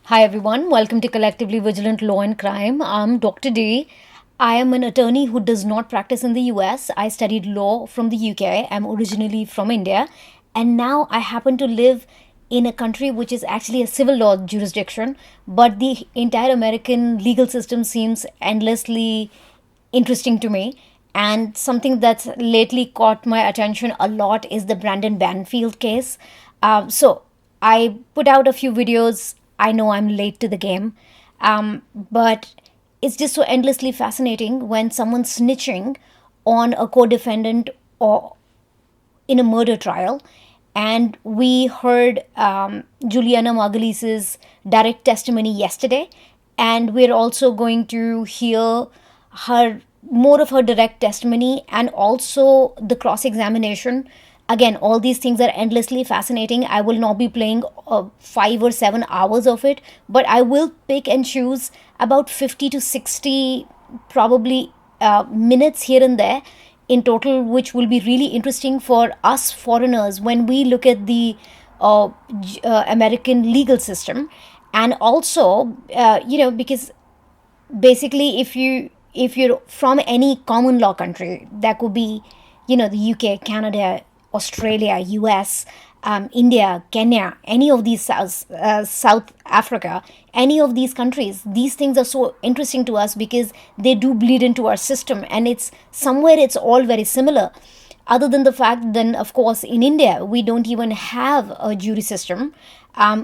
Hi everyone, welcome to Collectively Vigilant Law and Crime. I'm Dr. D. I am an attorney who does not practice in the US. I studied law from the UK. I'm originally from India. And now I happen to live in a country which is actually a civil law jurisdiction, but the entire American legal system seems endlessly interesting to me. And something that's lately caught my attention a lot is the Brendan Banfield case. So I put out a few videos. I know I'm late to the game, but it's just so endlessly fascinating when someone's snitching on a co-defendant or in a murder trial. And we heard Juliana Magalhães' direct testimony yesterday, and we're also going to hear her more of her direct testimony and also the cross examination. Again, all these things are endlessly fascinating. I will not be playing 5 or 7 hours of it, but I will pick and choose about 50 to 60 probably minutes here and there in total, which will be really interesting for us foreigners when we look at the American legal system. And also, because basically if you're from any common law country, that could be the UK, Canada, Australia, US, India, Kenya, any of these South Africa, any of these countries, these things are so interesting to us because they do bleed into our system, and it's all very similar. Other than the fact, then of course in India we don't even have a jury system.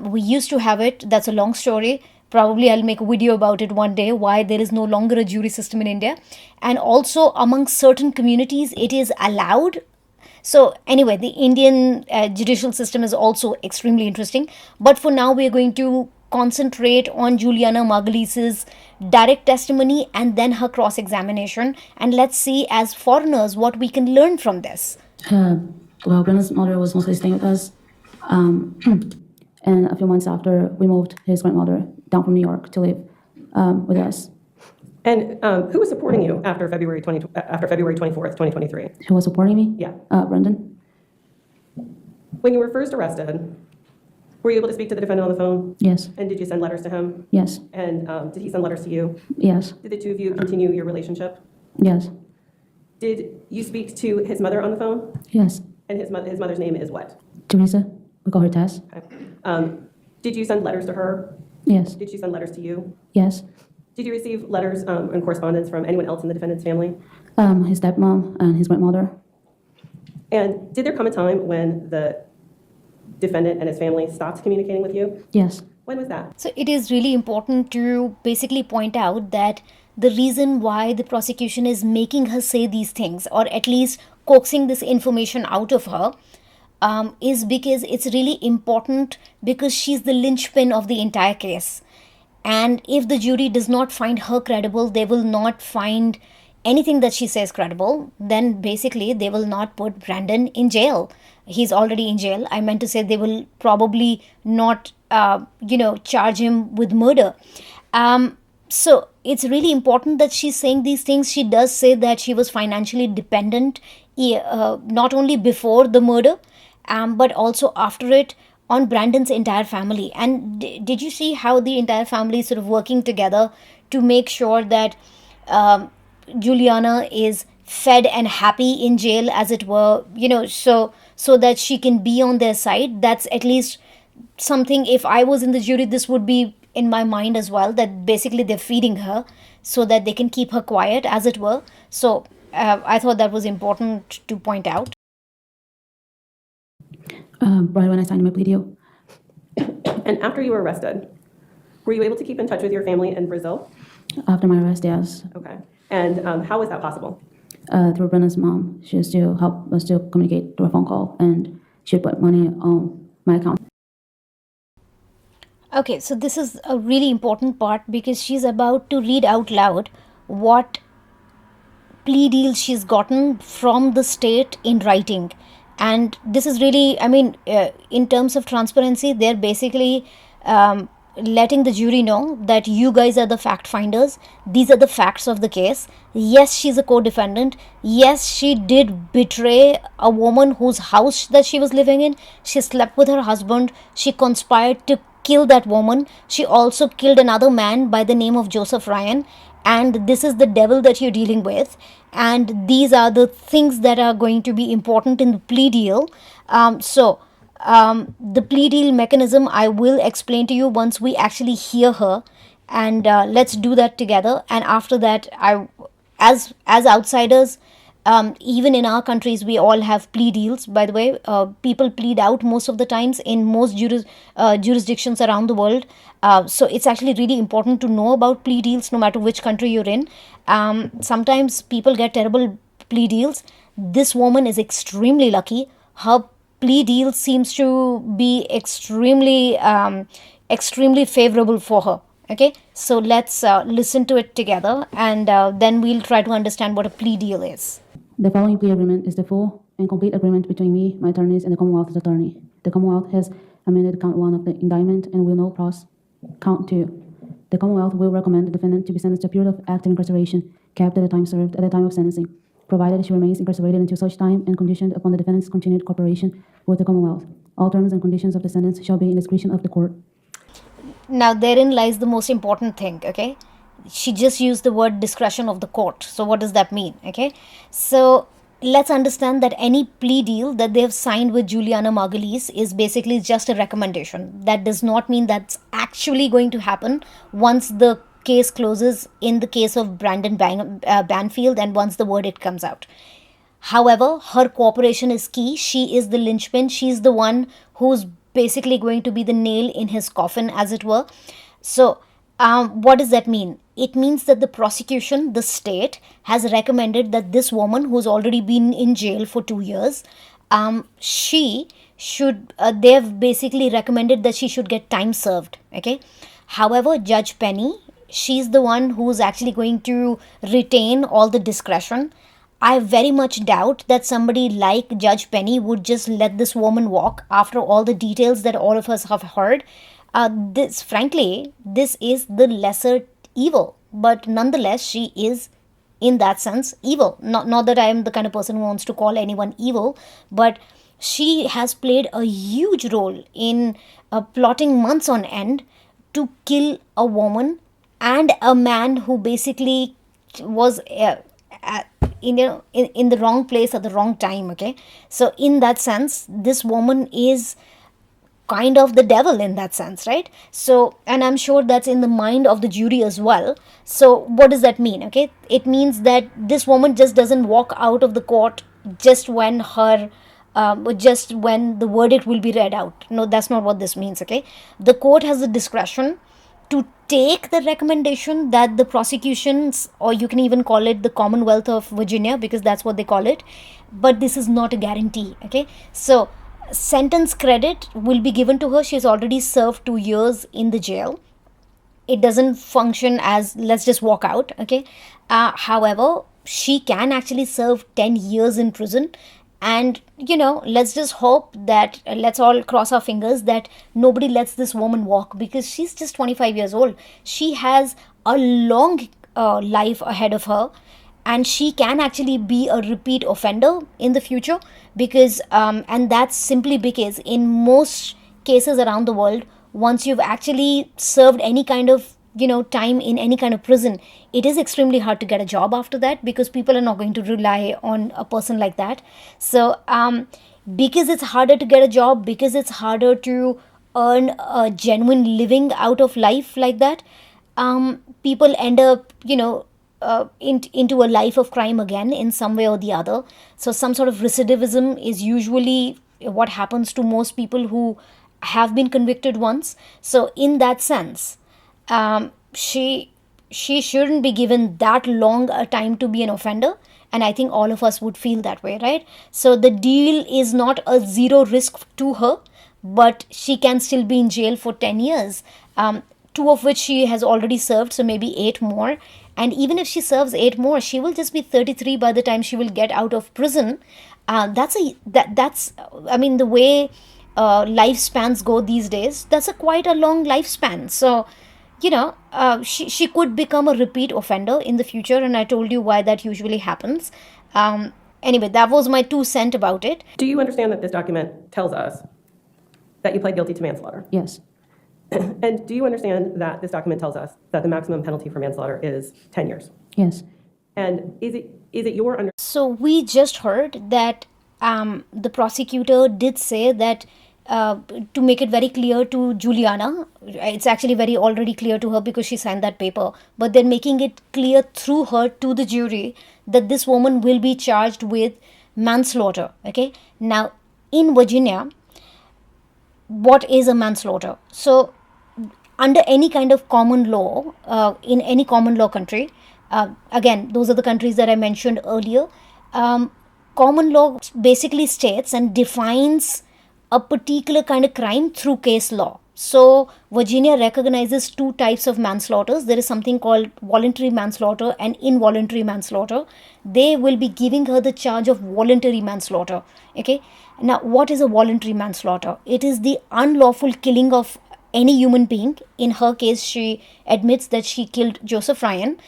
We used to have it. That's a long story. Probably I'll make a video about it one day, why there is no longer a jury system in India. And also among certain communities it is allowed. So anyway, the Indian judicial system is also extremely interesting. But for now, we are going to concentrate on Juliana Magalhães' direct testimony and then her cross examination. And let's see, as foreigners, what we can learn from this. Well, Brendan's mother was mostly staying with us. And a few months after, we moved his grandmother down from New York to live with us. And who was supporting you after February 24th, 2023? Who was supporting me? Yeah. Brendan. When you were first arrested, were you able to speak to the defendant on the phone? Yes. And did you send letters to him? Yes. And did he send letters to you? Yes. Did the two of you continue your relationship? Yes. Did you speak to his mother on the phone? Yes. And his mother's name is what? Teresa. We call her Tess. Okay. Did you send letters to her? Yes. Did she send letters to you? Yes. Did you receive letters and correspondence from anyone else in the defendant's family? His stepmom and his grandmother. And did there come a time when the defendant and his family stopped communicating with you? Yes. When was that? So it is really important to basically point out that the reason why the prosecution is making her say these things, or at least coaxing this information out of her, is because it's really important, because she's the linchpin of the entire case. And if the jury does not find her credible, they will not find anything that she says credible. Then basically they will not put Branden in jail. He's already in jail. I meant to say they will probably not, charge him with murder. So it's really important that she's saying these things. She does say that she was financially dependent, not only before the murder, but also after it, on Branden's entire family. And did you see how the entire family is sort of working together to make sure that Juliana is fed and happy in jail, as it were, so that she can be on their side? That's at least something. If I was in the jury, this would be in my mind as well, that basically they're feeding her so that they can keep her quiet, as it were. So I thought that was important to point out. Right when I signed my plea deal. And after you were arrested, were you able to keep in touch with your family in Brazil? After my arrest, yes. Okay. And how was that possible? Through Brendan's mom. She used to help us to communicate through a phone call, and she would put money on my account. Okay, so this is a really important part, because she's about to read out loud what plea deals she's gotten from the state in writing. And this is really, in terms of transparency, they're basically letting the jury know that you guys are the fact finders. These are the facts of the case. Yes, she's a co-defendant. Yes, she did betray a woman whose house that she was living in. She slept with her husband. She conspired to kill that woman. She also killed another man by the name of Joseph Ryan. And this is the devil that you're dealing with. And these are the things that are going to be important in the plea deal. The plea deal mechanism I will explain to you once we actually hear her, and let's do that together. And after that, as outsiders, even in our countries, we all have plea deals. By the way, people plead out most of the times in most jurisdictions around the world. So it's actually really important to know about plea deals, no matter which country you're in. Sometimes people get terrible plea deals. This woman is extremely lucky. Her plea deal seems to be extremely favorable for her. Okay, so let's listen to it together, and then we'll try to understand what a plea deal is. The following plea agreement is the full and complete agreement between me, my attorneys, and the Commonwealth's attorney. The Commonwealth has amended count 1 of the indictment and will now cross count 2. The Commonwealth will recommend the defendant to be sentenced to a period of active incarceration, capped at the time served at the time of sentencing, provided she remains incarcerated until such time and conditioned upon the defendant's continued cooperation with the Commonwealth. All terms and conditions of the sentence shall be in discretion of the court. Now, therein lies the most important thing, okay? She just used the word discretion of the court. So what does that mean, okay? So let's understand that any plea deal that they've signed with Juliana Magalhães is basically just a recommendation. That does not mean that's actually going to happen once the case closes in the case of Brendan Banfield and once the verdict comes out. However, her cooperation is key. She is the linchpin. She's the one who's basically going to be the nail in his coffin, as it were. So what does that mean? It means that the prosecution, the state, has recommended that this woman who's already been in jail for 2 years, she should, they've basically recommended that she should get time served, okay? However, Judge Penny, she's the one who's actually going to retain all the discretion. I very much doubt that somebody like Judge Penny would just let this woman walk after all the details that all of us have heard. Frankly, this is the lesser evil, but nonetheless, she is, in that sense, evil. Not that I am the kind of person who wants to call anyone evil, but she has played a huge role in plotting months on end to kill a woman and a man who basically was in the wrong place at the wrong time, okay? So in that sense, this woman is kind of the devil in that sense, right? So, and I'm sure that's in the mind of the jury as well. So what does that mean? Okay, it means that this woman just doesn't walk out of the court just when the verdict will be read out. No, that's not what this means. Okay, the court has the discretion to take the recommendation that the prosecutions, or you can even call it the Commonwealth of Virginia, because that's what they call it, but this is not a guarantee. Okay, so sentence credit will be given to her. She's already served 2 years in the jail. It doesn't function as let's just walk out, okay? However, she can actually serve 10 years in prison. And, let's just hope that, let's all cross our fingers that nobody lets this woman walk, because she's just 25 years old. She has a long life ahead of her. And she can actually be a repeat offender in the future, because and that's simply because in most cases around the world, once you've actually served any kind of time in any kind of prison, it is extremely hard to get a job after that, because people are not going to rely on a person like that. So because it's harder to get a job, because it's harder to earn a genuine living out of life like that, people end up into a life of crime again in some way or the other. So some sort of recidivism is usually what happens to most people who have been convicted once. So in that sense, she shouldn't be given that long a time to be an offender. And I think all of us would feel that way, right? So the deal is not a zero risk to her, but she can still be in jail for 10 years, 2 of which she has already served, so maybe 8 more. And even if she serves 8 more, she will just be 33 by the time she will get out of prison. The way lifespans go these days, that's quite a long lifespan. So, she could become a repeat offender in the future, and I told you why that usually happens. Anyway, that was my 2 cents about it. Do you understand that this document tells us that you pled guilty to manslaughter? Yes. And do you understand that this document tells us that the maximum penalty for manslaughter is 10 years? Yes. And is it your understanding? So we just heard that the prosecutor did say that to make it very clear to Juliana, it's actually very already clear to her because she signed that paper, but they're making it clear through her to the jury that this woman will be charged with manslaughter. Okay, now in Virginia, what is a manslaughter? So under any kind of common law, in any common law country, again, those are the countries that I mentioned earlier, common law basically states and defines a particular kind of crime through case law. So Virginia recognizes two types of manslaughters. There is something called voluntary manslaughter and involuntary manslaughter. They will be giving her the charge of voluntary manslaughter. Okay. Now, what is a voluntary manslaughter? It is the unlawful killing of any human being. In her case, she admits that she killed Joseph Ryan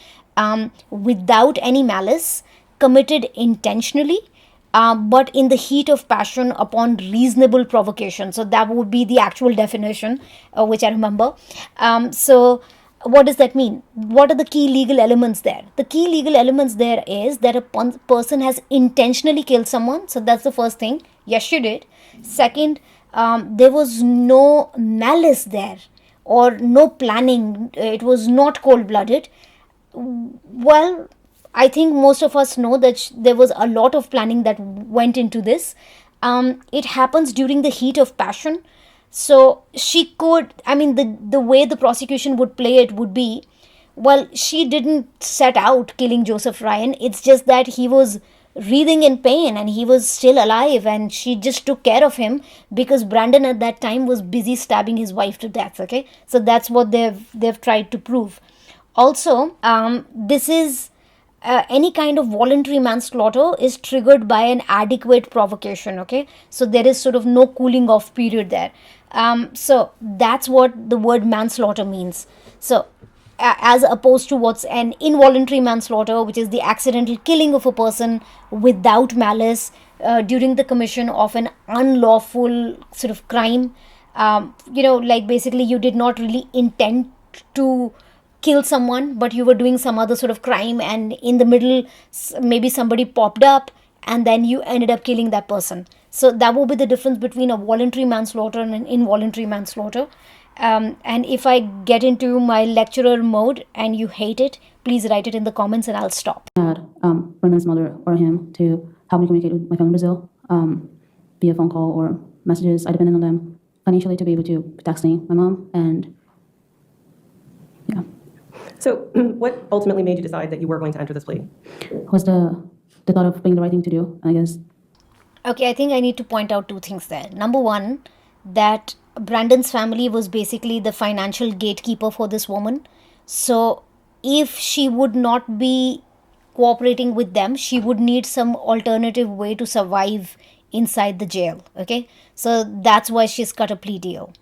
without any malice, committed intentionally, but in the heat of passion upon reasonable provocation. So that would be the actual definition, which I remember. So what does that mean? What are the key legal elements there? The key legal elements there is that a person has intentionally killed someone. So that's the first thing. Yes, she did. Second, there was no malice there or no planning. It was not cold-blooded. Well, I think most of us know that there was a lot of planning that went into this. It happens during the heat of passion. So she could, I mean, the way the prosecution would play it would be, well, she didn't set out killing Joseph Ryan. It's just that he was writhing in pain and he was still alive and she just took care of him because Branden at that time was busy stabbing his wife to death. Okay, so that's what they've tried to prove. Also, this is any kind of voluntary manslaughter is triggered by an adequate provocation. Okay, so there is sort of no cooling off period there. So that's what the word manslaughter means. So as opposed to what's an involuntary manslaughter, which is the accidental killing of a person without malice during the commission of an unlawful sort of crime. Like basically you did not really intend to kill someone, but you were doing some other sort of crime and in the middle maybe somebody popped up and then you ended up killing that person. So that will be the difference between a voluntary manslaughter and an involuntary manslaughter. And if I get into my lecturer mode and you hate it, please write it in the comments and I'll stop. I had Brendan's mother or him to help me communicate with my family in Brazil via phone call or messages. I depended on them financially to be able to texting my mom, and yeah. So what ultimately made you decide that you were going to enter this plea? Was the thought of being the right thing to do, I guess. Okay, I think I need to point out two things there. Number one, that Branden's family was basically the financial gatekeeper for this woman. So if she would not be cooperating with them, she would need some alternative way to survive inside the jail. Okay, so that's why she's cut a plea deal.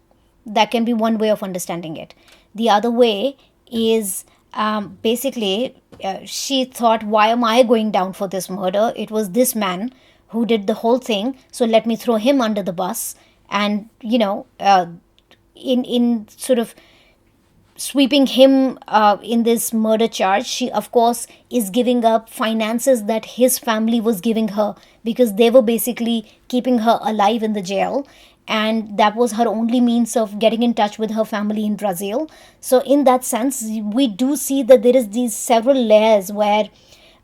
That can be one way of understanding it. The other way is basically she thought, why am I going down for this murder? It was this man who did the whole thing, so let me throw him under the bus. And in sort of sweeping him in this murder charge, she of course is giving up finances that his family was giving her because they were basically keeping her alive in the jail, and that was her only means of getting in touch with her family in Brazil. So in that sense, we do see that there is these several layers where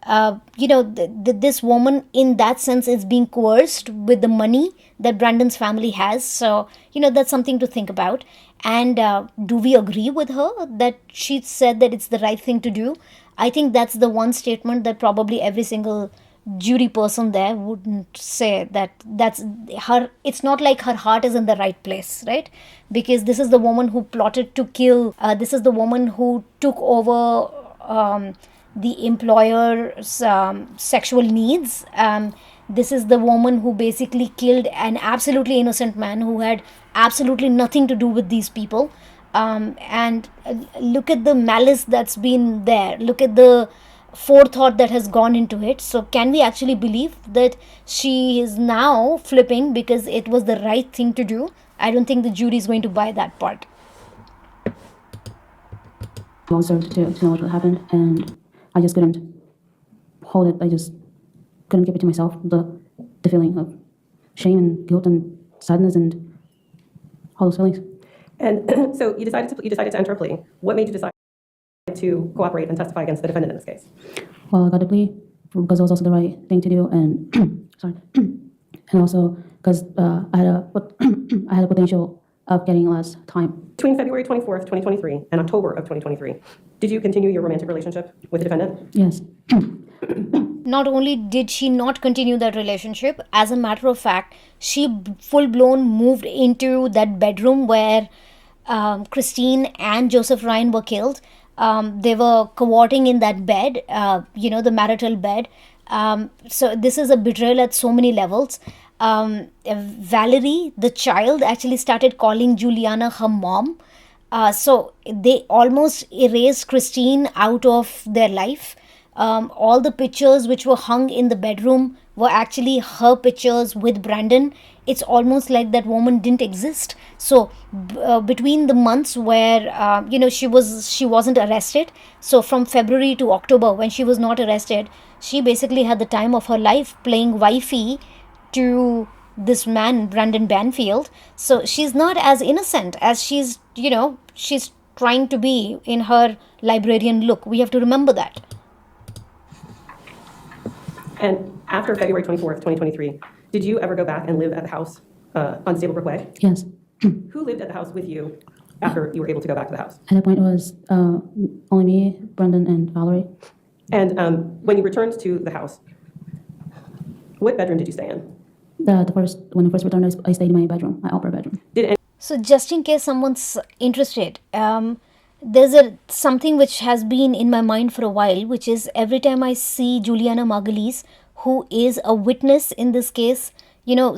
this woman in that sense is being coerced with the money that Branden's family has. So that's something to think about. And do we agree with her that she said that it's the right thing to do? I think that's the one statement that probably every single jury person there wouldn't say, that's her. It's not like her heart is in the right place, right? Because this is the woman who plotted to kill. This is the woman who took over the employer's sexual needs. This is the woman who basically killed an absolutely innocent man who had absolutely nothing to do with these people. And look at the malice that's been there. Look at the forethought that has gone into it. So can we actually believe that she is now flipping because it was the right thing to do? I don't think the jury is going to buy that part. well served to know what happened, and I just couldn't hold it. I just couldn't keep it to myself. The feeling of shame and guilt and sadness and all those feelings. And so you decided to enter a plea. What made you decide to cooperate and testify against the defendant in this case? Well, I got the plea because it was also the right thing to do, and sorry, and also because I had a potential of getting less time. Between February 24th, 2023 and October of 2023, did you continue your romantic relationship with the defendant? Yes. Not only did she not continue that relationship, as a matter of fact, she full-blown moved into that bedroom where Christine and Joseph Ryan were killed. They were cavorting in that bed, the marital bed. So this is a betrayal at so many levels. Valerie, the child, actually started calling Juliana her mom. So they almost erased Christine out of their life. All the pictures which were hung in the bedroom were actually her pictures with Branden. It's almost like that woman didn't exist. So between the months where she wasn't arrested, so from February to October when she was not arrested, she basically had the time of her life playing wifey to this man Brendan Banfield. So she's not as innocent as she's trying to be in her librarian look. We have to remember that. And after February 24th, 2023, did you ever go back and live at the house on Stablebrook Way? Yes. Who lived at the house with you after you were able to go back to the house? At that point, it was only me, Brendan, and Valerie. And when you returned to the house, what bedroom did you stay in? When I first returned, I stayed in my bedroom, my upper bedroom. So just in case someone's interested, there's something which has been in my mind for a while, which is every time I see Juliana Magalhães, who is a witness in this case,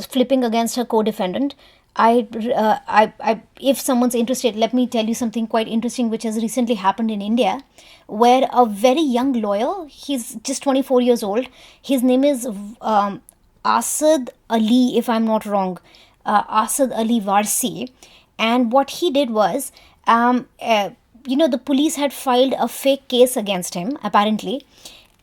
flipping against her co-defendant, if someone's interested, let me tell you something quite interesting which has recently happened in India, where a very young lawyer, he's just 24 years old, his name is Asad Ali, if I'm not wrong, Asad Ali Varsi, and what he did was, the police had filed a fake case against him, apparently,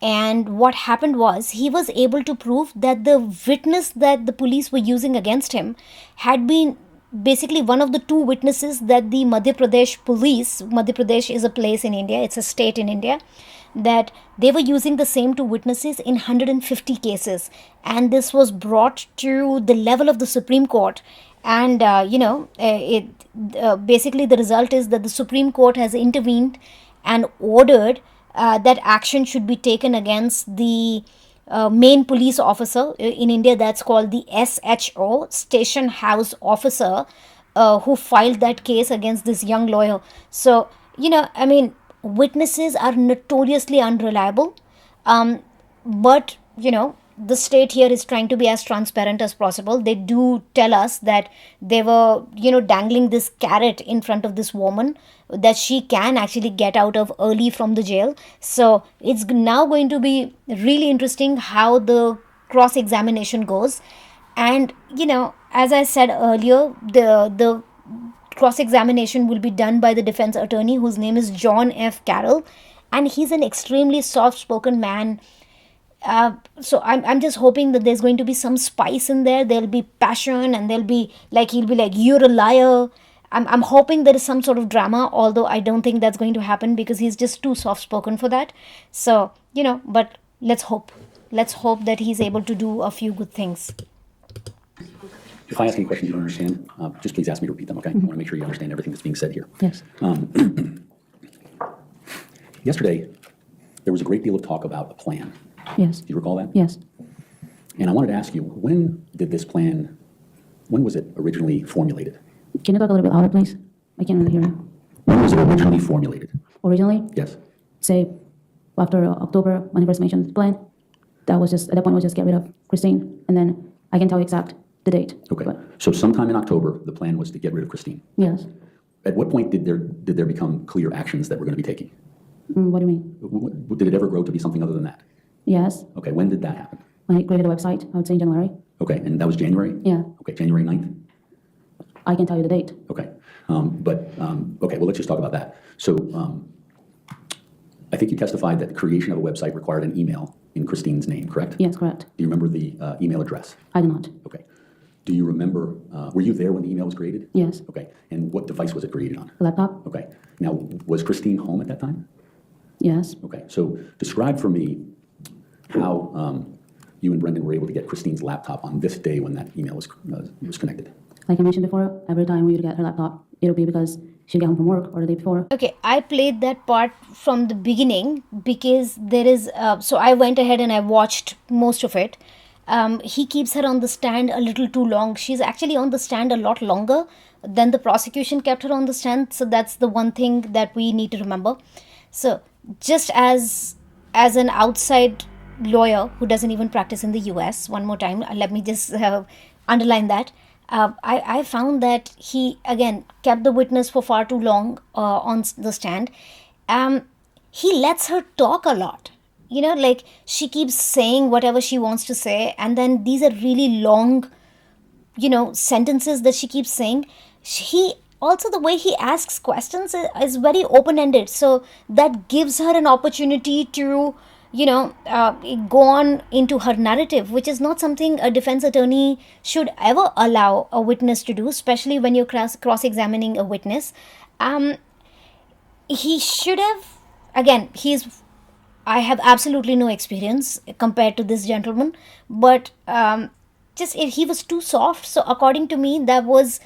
and what happened was he was able to prove that the witness that the police were using against him had been basically one of the two witnesses that the Madhya Pradesh police, Madhya Pradesh is a place in India, it's a state in India, that they were using the same two witnesses in 150 cases, and this was brought to the level of the Supreme Court, and basically the result is that the Supreme Court has intervened and ordered that action should be taken against the main police officer in India, that's called the SHO, Station House Officer, who filed that case against this young lawyer. So, witnesses are notoriously unreliable, but, the state here is trying to be as transparent as possible. They do tell us that they were, dangling this carrot in front of this woman that she can actually get out of early from the jail. So it's now going to be really interesting how the cross-examination goes. And, as I said earlier, the cross-examination will be done by the defense attorney, whose name is John F. Carroll, and he's an extremely soft-spoken man. So I'm just hoping that there's going to be some spice in there. There'll be passion, and he'll be like, you're a liar. I'm hoping there is some sort of drama, although I don't think that's going to happen because he's just too soft-spoken for that. So, but let's hope. Let's hope that he's able to do a few good things. If I ask any questions you don't understand, just please ask me to repeat them, okay? I want to make sure you understand everything that's being said here. Yes. Yesterday, there was a great deal of talk about a plan. Yes. Do you recall that? Yes. And I wanted to ask you, when was it originally formulated? Can you talk a little bit louder, please? I can't really hear you. When was it originally formulated? Originally, Yes. say after October, when he first mentioned the plan, at that point was just get rid of Christine, and then I can tell you exact the date. Okay. But So sometime in October, the plan was to get rid of Christine. yes. At what point did there become clear actions that we're going to be taking? What do you mean? Did it ever grow to be something other than that? Yes. Okay, when did that happen? When I created a website, I would say in January. Okay, and that was January? Yeah. Okay, January 9th? I can tell you the date. Okay, okay, well, let's just talk about that. So I think you testified that the creation of a website required an email in Christine's name, correct? Yes, correct. Do you remember the email address? I do not. Okay. Do you remember, were you there when the email was created? Yes. Okay. And what device was it created on? The laptop? Okay. Now, was Christine home at that time? Yes. Okay. So describe for me how you and Brendan were able to get Christine's laptop on this day when that email was connected. Like I mentioned before, every time we would get her laptop, it'll be because she'd get home from work or the day before. Okay, I played that part from the beginning because there is, so I went ahead and I watched most of it. He keeps her on the stand a little too long. She's actually on the stand a lot longer than the prosecution kept her on the stand. So that's the one thing that we need to remember. So just as an outside lawyer who doesn't even practice in the US, one more time, let me just underline that. I found that he, again, kept the witness for far too long on the stand. He lets her talk a lot. You know, like she keeps saying whatever she wants to say. And then these are really long, sentences that she keeps saying. He also, the way he asks questions is very open-ended. So that gives her an opportunity to go on into her narrative, which is not something a defense attorney should ever allow a witness to do, especially when you're cross-examining a witness. He should have, again, I have absolutely no experience compared to this gentleman, but he was too soft. So according to me, that was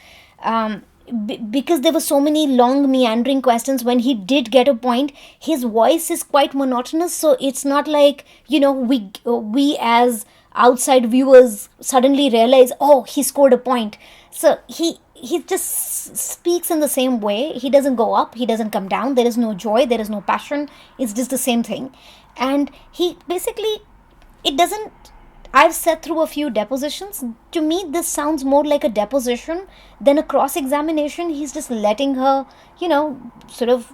because there were so many long meandering questions. When he did get a point, his voice is quite monotonous. So it's not like, we as outside viewers suddenly realize, oh, he scored a point. So he just speaks in the same way. He doesn't go up, he doesn't come down. There is no joy, there is no passion. It's just the same thing. And he basically, I've sat through a few depositions. To me, this sounds more like a deposition than a cross-examination. He's just letting her, sort of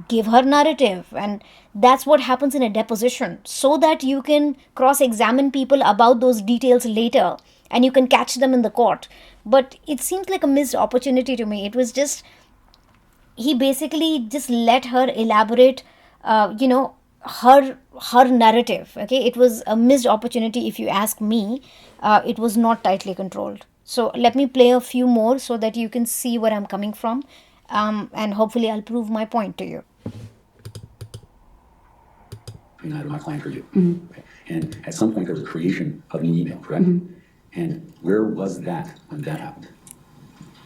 give her narrative. And that's what happens in a deposition, so that you can cross-examine people about those details later and you can catch them in the court. But it seems like a missed opportunity to me. It was just, he basically just let her elaborate, her narrative. Okay, it was a missed opportunity if you ask me. It was not tightly controlled. So let me play a few more so that you can see where I'm coming from, and hopefully I'll prove my point to you. Neither my client or you. Mm-hmm. Okay. And at some point there was a creation of an email, correct? Mm-hmm. And where was that when that happened?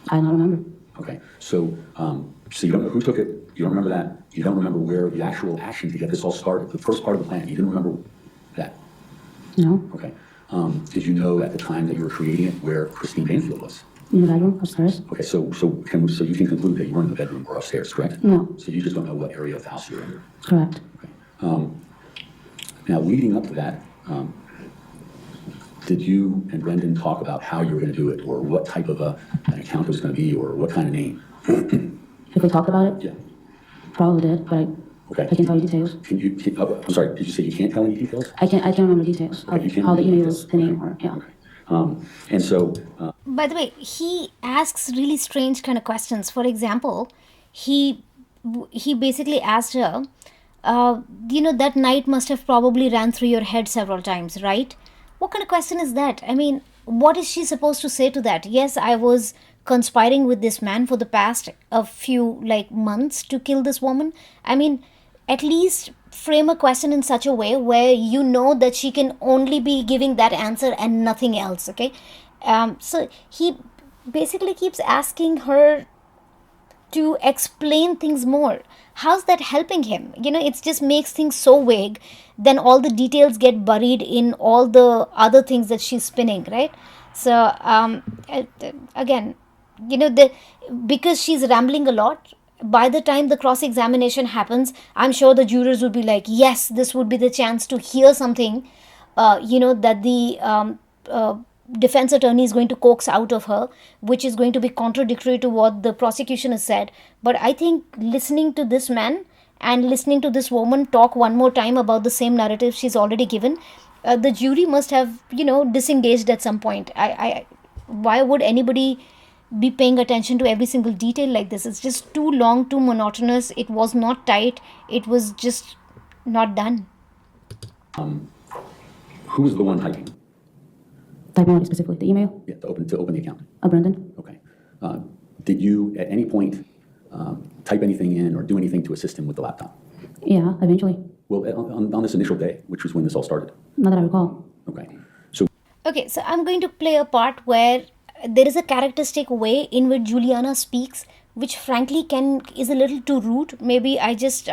I don't remember. Okay, so you don't know who took it, you don't remember that, you don't remember where the actual action to get this all started, the first part of the plan, you didn't remember that? No. Okay. Did you know at the time that you were creating it where Christine Banfield was? In the bedroom, upstairs. Okay, so you can conclude that you weren't in the bedroom or upstairs, correct? No. So you just don't know what area of the house you're in? Correct. Okay. Now, leading up to that, did you and Brendan talk about how you were going to do it, or what type of an account it was going to be, or what kind of name? If we talked about it? Yeah. Probably did, but Okay. I can't tell you details. I'm sorry, did you say you can't tell any details? I can't remember details Okay, you of can't how the remember email details. was, the name, or, yeah. Okay. And so, By the way, he asks really strange kind of questions. For example, he basically asked her, that night must have probably ran through your head several times, right? What kind of question is that? I mean, what is she supposed to say to that? Yes, I was conspiring with this man for the past a few months to kill this woman. I mean, at least frame a question in such a way where you know that she can only be giving that answer and nothing else, okay? So he basically keeps asking her to explain things more. How's that helping him? It just makes things so vague. Then all the details get buried in all the other things that she's spinning, right? So again, because she's rambling a lot, by the time the cross-examination happens, I'm sure the jurors would be like, yes, this would be the chance to hear something, that the defense attorney is going to coax out of her, which is going to be contradictory to what the prosecution has said. But I think listening to this man and listening to this woman talk one more time about the same narrative she's already given, the jury must have, disengaged at some point. Why would anybody be paying attention to every single detail like this? It's just too long, too monotonous. It was not tight. It was just Not done. Who was the one typing? Typing what specifically? The email? Yeah, to open the account. Branden? Okay. Did you at any point type anything in or do anything to assist him with the laptop? Yeah, eventually. Well, on this initial day, which was when this all started. Not that I recall. Okay. So Okay, so I'm going to play a part where there is a characteristic way in which Juliana speaks, which frankly is a little too rude. Maybe I just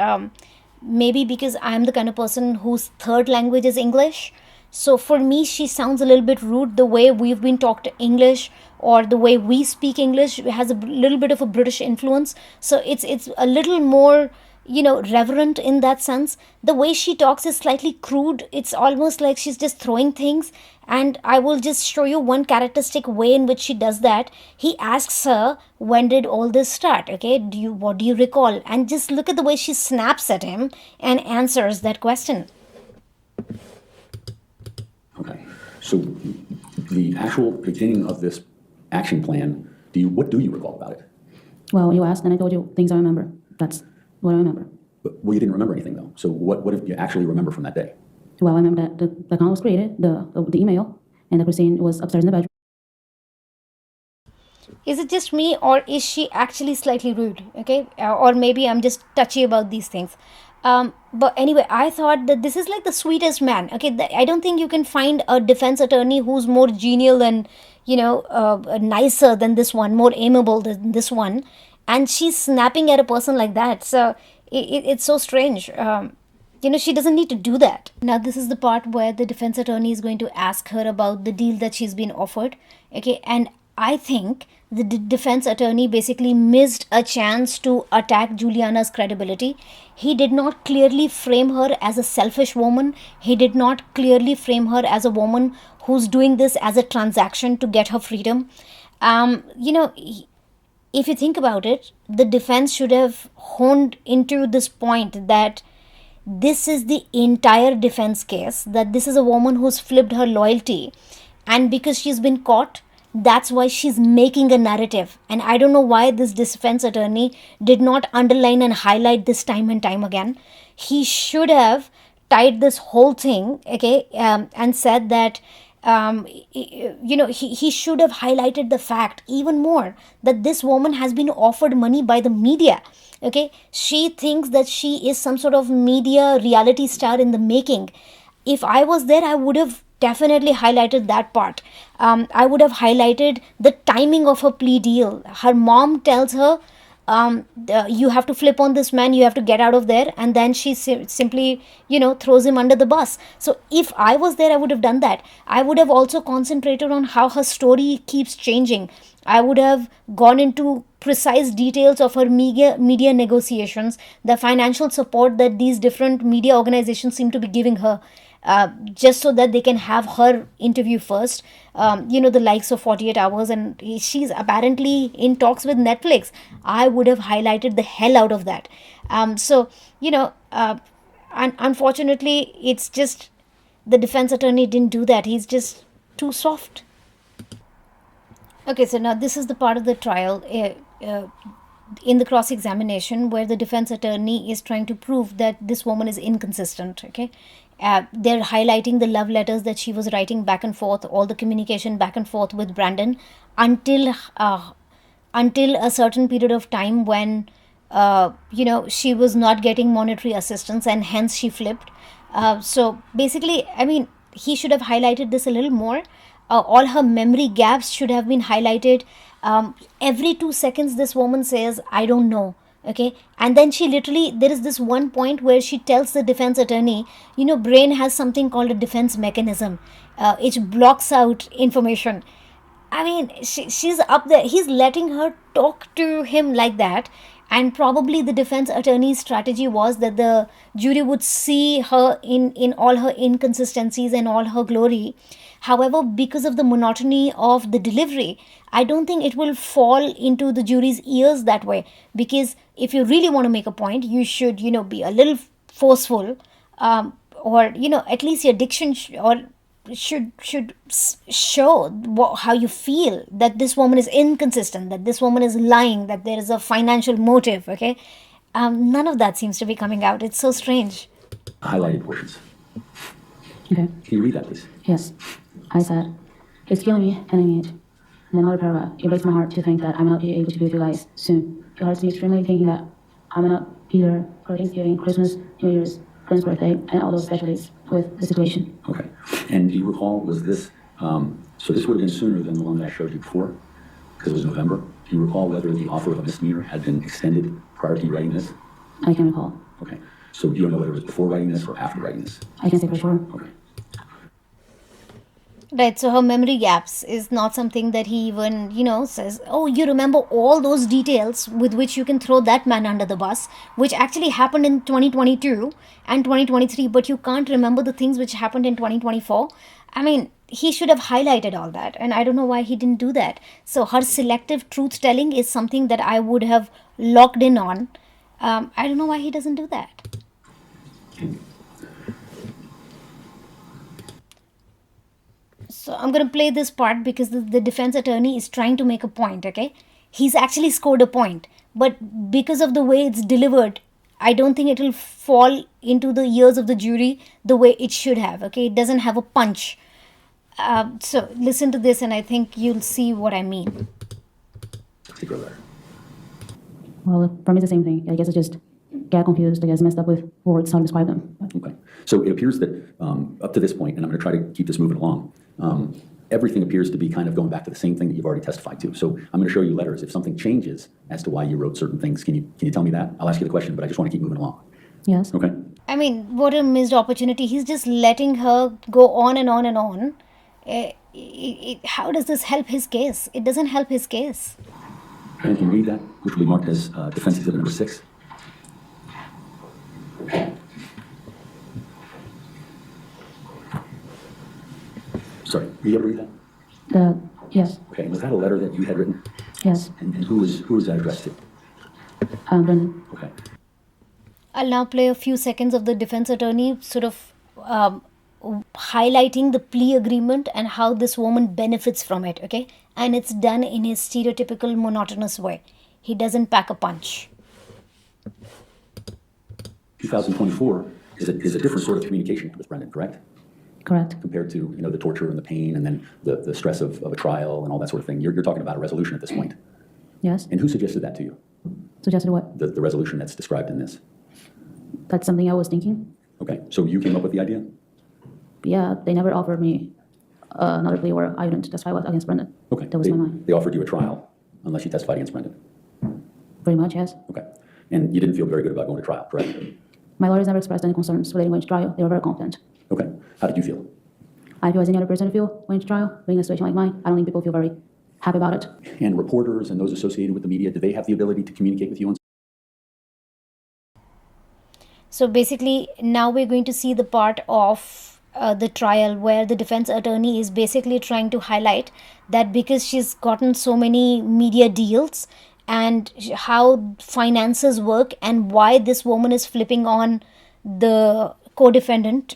maybe because I'm the kind of person whose third language is English. So for me, she sounds a little bit rude. The way we've been taught English or the way we speak English has a little bit of a British influence. So it's a little more, reverent in that sense. The way she talks is slightly crude. It's almost like she's just throwing things. And I will just show you one characteristic way in which she does that. He asks her, when did all this start? Okay, what do you recall? And just look at the way she snaps at him and answers that question. okay. So the actual beginning of this action plan, what do you recall about it? Well, you asked, and I told you things I remember. That's what I remember. Well, you didn't remember anything though. So what did you actually remember from that day? Well, I remember that the account was created, the email, and that Christine was upstairs in the bedroom. Is it just me, or is she actually slightly rude? Okay, or maybe I'm just touchy about these things. But anyway, I thought that this is like the sweetest man. Okay, I don't think you can find a defense attorney who's more genial and nicer than this one, more amiable than this one, and she's snapping at a person like that. So it's so strange. She doesn't need to do that. Now, this is the part where the defense attorney is going to ask her about the deal that she's been offered. Okay, and I think the defense attorney basically missed a chance to attack Juliana's credibility. He did not clearly frame her as a selfish woman. He did not clearly frame her as a woman who's doing this as a transaction to get her freedom. If you think about it, the defense should have honed into this point that this is the entire defense case, that this is a woman who's flipped her loyalty, and because she's been caught, that's why she's making a narrative. And I don't know why this defense attorney did not underline and highlight this time and time again. He should have tied this whole thing, okay, and said that he should have highlighted the fact even more that this woman has been offered money by the media. Okay, she thinks that she is some sort of media reality star in the making. If I was there, I would have definitely highlighted that part. I would have highlighted the timing of her plea deal. Her mom tells her, you have to flip on this man, you have to get out of there, and then she simply throws him under the bus. So if I was there, I would have done that. I would have also concentrated on how her story keeps changing. I would have gone into precise details of her media negotiations, the financial support that these different media organizations seem to be giving her, just so that they can have her interview first. The likes of 48 Hours, and she's apparently in talks with Netflix. I would have highlighted the hell out of that. Unfortunately, it's just the defense attorney didn't do that. He's just too soft. Okay, so now this is the part of the trial in the cross-examination where the defense attorney is trying to prove that this woman is inconsistent. Okay, they're highlighting the love letters that she was writing back and forth, all the communication back and forth with Branden until a certain period of time when she was not getting monetary assistance, and hence she flipped. So basically, I mean, he should have highlighted this a little more. All her memory gaps should have been highlighted. Every 2 seconds, this woman says, I don't know. Okay, and then there is this one point where she tells the defense attorney, brain has something called a defense mechanism. It blocks out information. I mean, she's up there. He's letting her talk to him like that. And probably the defense attorney's strategy was that the jury would see her in all her inconsistencies and all her glory. However, because of the monotony of the delivery, I don't think it will fall into the jury's ears that way. Because if you really want to make a point, you should, be a little forceful, or, at least your diction should show how you feel, that this woman is inconsistent, that this woman is lying, that there is a financial motive. Okay, none of that seems to be coming out. It's so strange. highlighted portions. Okay. Can you read that, please? Yes. I said, it's killing me, and I mean it. And another paragraph, it breaks my heart to think that I may not be able to be with you guys soon. It hurts me extremely thinking that I may not be there for Thanksgiving, Christmas, New Year's, friend's birthday, and all those special days with the situation. Okay. And do you recall, was this, so this would have been sooner than the one that I showed you before, because it was November. Do you recall whether the offer of a misdemeanor had been extended prior to you writing this? I can recall. Okay. So you don't know whether it was before writing this or after writing this? I can say for sure. Okay. Right, so her memory gaps is not something that he even, says, oh, you remember all those details with which you can throw that man under the bus, which actually happened in 2022 and 2023, but you can't remember the things which happened in 2024. I mean, he should have highlighted all that, and I don't know why he didn't do that. So her selective truth telling is something that I would have locked in on. I don't know why he doesn't do that. So I'm going to play this part because the defense attorney is trying to make a point, okay? He's actually scored a point, but because of the way it's delivered, I don't think it will fall into the ears of the jury the way it should have, okay? It doesn't have a punch. So listen to this and I think you'll see what I mean. Particular letter. Well, for me, it's the same thing. I guess I just get confused. I guess messed up with words, how to describe them. Okay. So it appears that up to this point, and I'm going to try to keep this moving along, everything appears to be kind of going back to the same thing that you've already testified to. So I'm going to show you letters. If something changes as to why you wrote certain things, can you tell me that? I'll ask you the question, but I just want to keep moving along. Yes. Okay. I mean, what a missed opportunity. He's just letting her go on and on and on. How does this help his case? It doesn't help his case. And can you read that, which will be marked as defense exhibit number 6? Sorry, were you able to read that? Yes. Okay, was that a letter that you had written? Yes. And who was that addressed to? Branden. Okay. I'll now play a few seconds of the defense attorney sort of highlighting the plea agreement and how this woman benefits from it, okay? And it's done in his stereotypical monotonous way. He doesn't pack a punch. 2024 is a different sort of communication with Branden, correct? Correct. Compared to the torture and the pain and then the stress of a trial and all that sort of thing. You're talking about a resolution at this point. Yes. And who suggested that to you? Suggested what? The resolution that's described in this. That's something I was thinking. Okay, so you came up with the idea? Yeah, they never offered me another plea where I wouldn't testify against Branden. Okay. That was my mind. They offered you a trial unless you testified against Branden. Pretty much, yes. Okay. And you didn't feel very good about going to trial, correct? My lawyers never expressed any concerns relating going to trial. They were very confident. Okay. How did you feel? I feel as any other person would feel going to trial. Being in a situation like mine, I don't think people feel very happy about it. And reporters and those associated with the media, do they have the ability to communicate with you? So basically, now we're going to see the part of the trial where the defense attorney is basically trying to highlight that because she's gotten so many media deals and how finances work and why this woman is flipping on the co-defendant,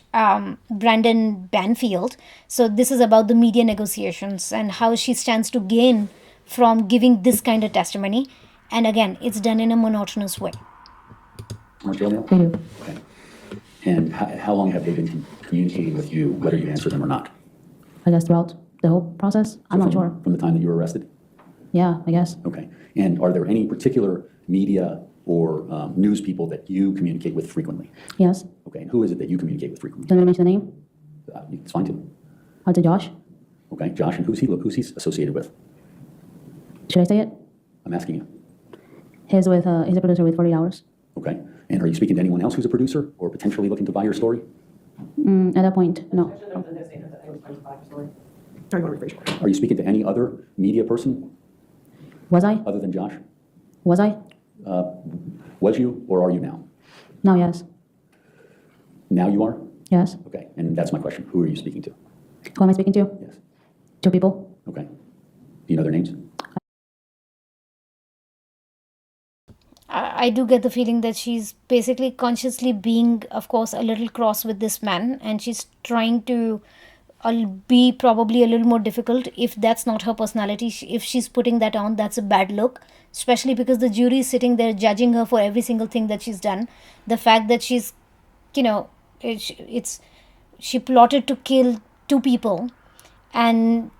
Brendan Banfield. So this is about the media negotiations and how she stands to gain from giving this kind of testimony. And again, it's done in a monotonous way. Marcelo? They do. Okay. And how long have they been communicating with you, whether you answer them or not? I guess throughout the whole process, I'm not sure. From the time that you were arrested? Yeah, I guess. Okay. And are there any particular media or news people that you communicate with frequently? Yes. Okay. And who is it that you communicate with frequently? Do you want me to mention the name? It's fine too. I'd say Josh. Okay. Josh, and who's he associated with? Should I say it? I'm asking you. He's a producer with 40 Hours. Okay. And are you speaking to anyone else who's a producer or potentially looking to buy your story? At that point, no. Sorry, you want to rephrase your question? Are you speaking to any other media person Was I? other than Josh? Was I? Was you or are you now? No, yes. Now you are? Yes. Okay. And that's my question. Who are you speaking to? Who am I speaking to? Yes. 2 people. Okay. Do you know their names? I do get the feeling that she's basically consciously being, of course, a little cross with this man, and she's trying to be probably a little more difficult. If that's not her personality, if she's putting that on, that's a bad look, especially because the jury is sitting there judging her for every single thing that she's done. The fact that she's, she plotted to kill two people, and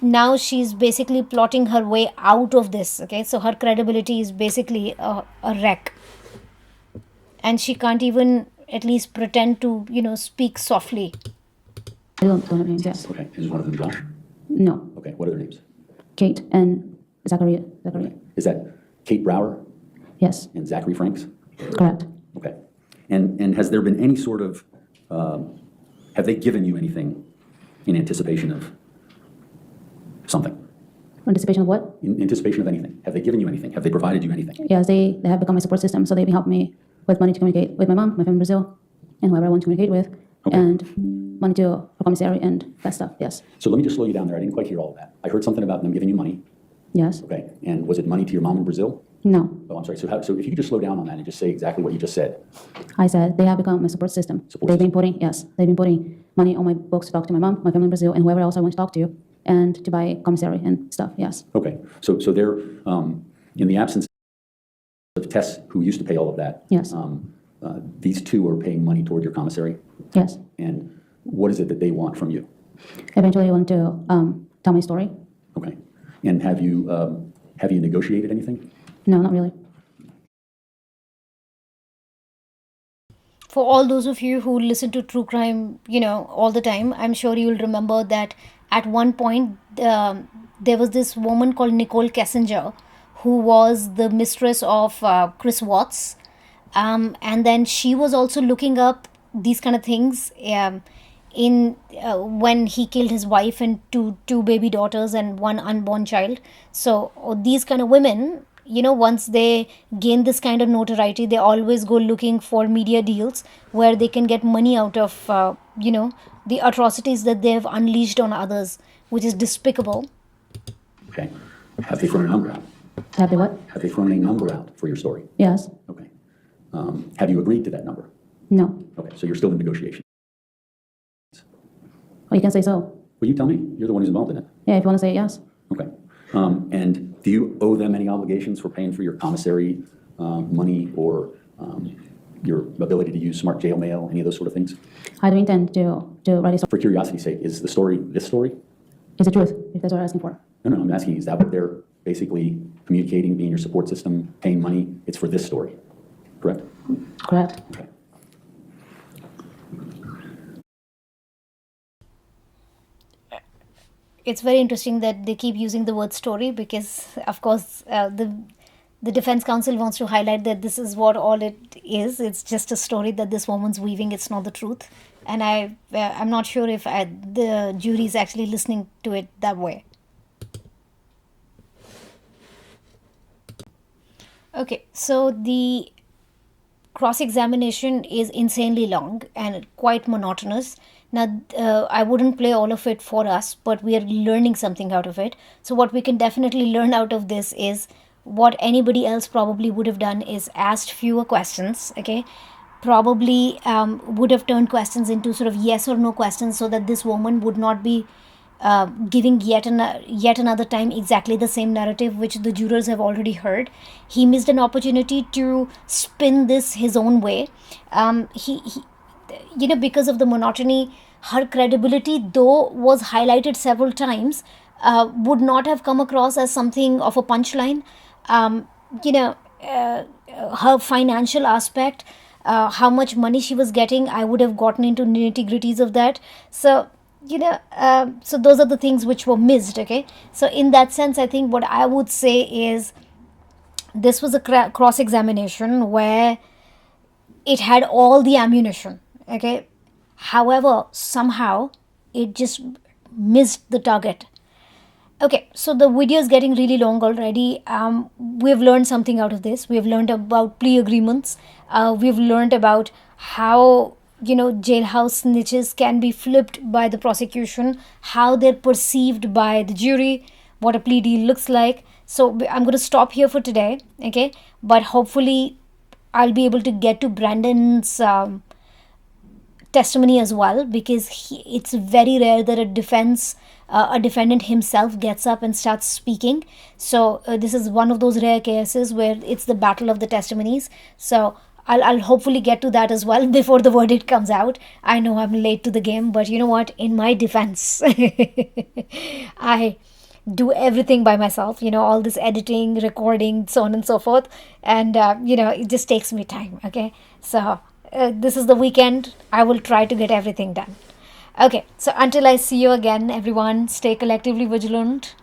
now she's basically plotting her way out of this. Okay, so her credibility is basically a wreck, and she can't even at least pretend to speak softly. I don't know names, yes. Okay, is one of them Josh? No. Okay, what are their names? Kate and Zachary. Okay. Is that Kate Brower Yes, and Zachary Franks? correct. Okay. And has there been any sort of, have they given you anything in anticipation of something? Anticipation of what? In anticipation of anything? Have they given you anything? Have they provided you anything? Yes, they have become my support system, so they've been helping me with money to communicate with my mom, my family in Brazil, and whoever I want to communicate with, Okay. and money to for commissary and that stuff, yes. So let me just slow you down there. I didn't quite hear all of that. I heard something about them giving you money. Yes. Okay. And was it money to your mom in Brazil? No. Oh, I'm sorry. So if you could just slow down on that and just say exactly what you just said. I said they have become my support system. They've been putting money on my books to talk to my mom, my family in Brazil, and whoever else I want to talk to, and to buy commissary and stuff, yes. Okay. So they're, in the absence of Tess, who used to pay all of that. Yes. These two are paying money toward your commissary. Yes. And what is it that they want from you? Eventually I want to tell my story. Okay. And have you negotiated anything? No, not really. For all those of you who listen to true crime, all the time, I'm sure you will remember that at one point there was this woman called Nicole Kessinger, who was the mistress of Chris Watts, and then she was also looking up these kind of things in when he killed his wife and two baby daughters and one unborn child. So these kind of women, once they gain this kind of notoriety, they always go looking for media deals where they can get money out of the atrocities that they have unleashed on others, which is despicable. Okay. Have they thrown a number out? Have they what? Have they thrown a number out for your story? Yes. Okay. Have you agreed to that number? No. Okay. So you're still in negotiation. Well, you can say so. Will you tell me? You're the one who's involved in it. Yeah, if you want to say yes. Okay. And do you owe them any obligations for paying for your commissary money or your ability to use smart jail mail, any of those sort of things? I do intend to write a story. For curiosity's sake, is the story this story? It's the truth, if that's what you're asking for. No, I'm asking, is that what they're basically communicating, being your support system, paying money? It's for this story, correct? Correct. Okay. It's very interesting that they keep using the word story because, of course, the defense counsel wants to highlight that this is what all it is. It's just a story that this woman's weaving. It's not the truth. And I'm not sure if the jury is actually listening to it that way. Okay, so the cross-examination is insanely long and quite monotonous. Now, I wouldn't play all of it for us, but we are learning something out of it. So what we can definitely learn out of this is what anybody else probably would have done is asked fewer questions, okay? Probably would have turned questions into sort of yes or no questions so that this woman would not be giving yet another time exactly the same narrative which the jurors have already heard. He missed an opportunity to spin this his own way. He because of the monotony, her credibility, though was highlighted several times, would not have come across as something of a punchline. Her financial aspect, how much money she was getting, I would have gotten into nitty-gritties of that. So so those are the things which were missed. Okay, so in that sense, I think what I would say is this was a cross-examination where it had all the ammunition. Okay, however, somehow it just missed the target. Okay, so the video is getting really long already. We've learned something out of this. We've learned about plea agreements. We've learned about how jailhouse snitches can be flipped by the prosecution, how they're perceived by the jury, what a plea deal looks like. So I'm going to stop here for today, okay? But hopefully I'll be able to get to Brandon's testimony as well, because it's very rare that a defendant himself gets up and starts speaking. So this is one of those rare cases where it's the battle of the testimonies. So I'll hopefully get to that as well before the verdict comes out. I know I'm late to the game, but you know what? In my defense, I do everything by myself, all this editing, recording, so on and so forth. And, it just takes me time. Okay. So this is the weekend. I will try to get everything done. Okay. So until I see you again, everyone, stay collectively vigilant.